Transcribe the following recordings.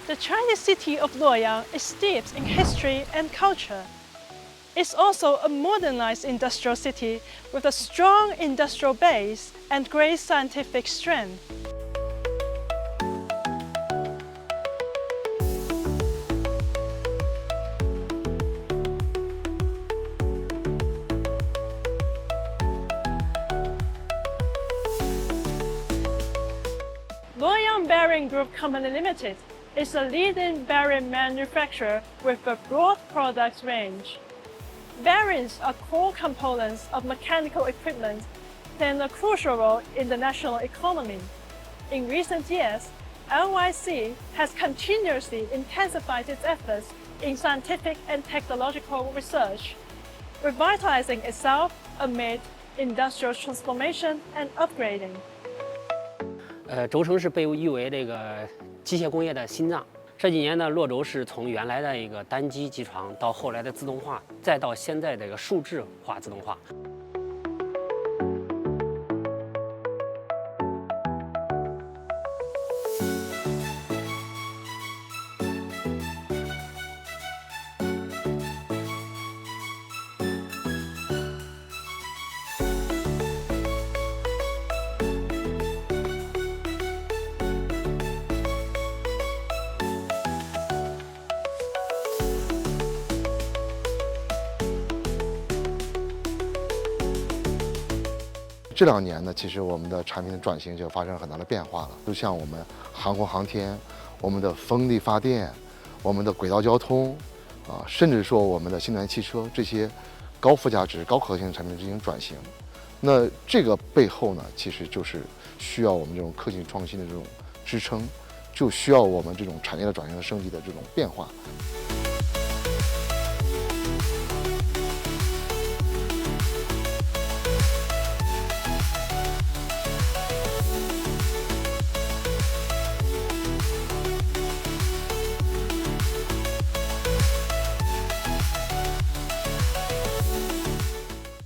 The Chinese city of Luoyang is steeped in history and culture. It's also a modernized industrial city with a strong industrial base and great scientific strength. Luoyang Bearing Group Company Limited is a leading bearing manufacturer with a broad product range. Bearings are core components of mechanical equipment playing a crucial role in the national economy. In recent years, LYC has continuously intensified its efforts in scientific and technological research, revitalizing itself amid industrial transformation and upgrading. 轴承是被誉为这个机械工业的心脏。这几年呢，洛轴是从原来的一个单机机床，到后来的自动化，再到现在这个数字化自动化。这2年呢，其实我们的产品的转型就发生了很大的变化了。就像我们航空航天、我们的风力发电、我们的轨道交通，甚至说我们的新能源汽车这些高附加值、高可靠性产品进行转型。那这个背后呢，其实就是需要我们这种科技创新的这种支撑，就需要我们这种产业的转型和升级的这种变化。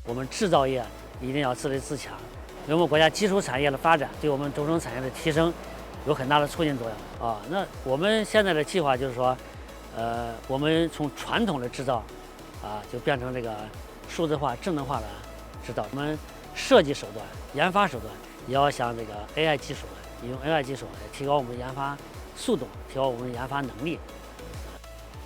我们制造业一定要自立自强，因为我们国家基础产业的发展对我们轴承产业的提升有很大的促进作用啊。那我们现在的计划就是说，我们从传统的制造就变成这个数字化、智能化的制造。我们设计手段、研发手段也要向这个 AI 技术引用 AI 技术来提高我们的研发速度，提高我们的研发能力。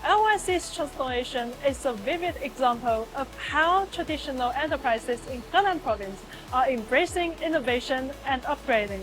LYC's transformation is a vivid example of how traditional enterprises in Henan province are embracing innovation and upgrading.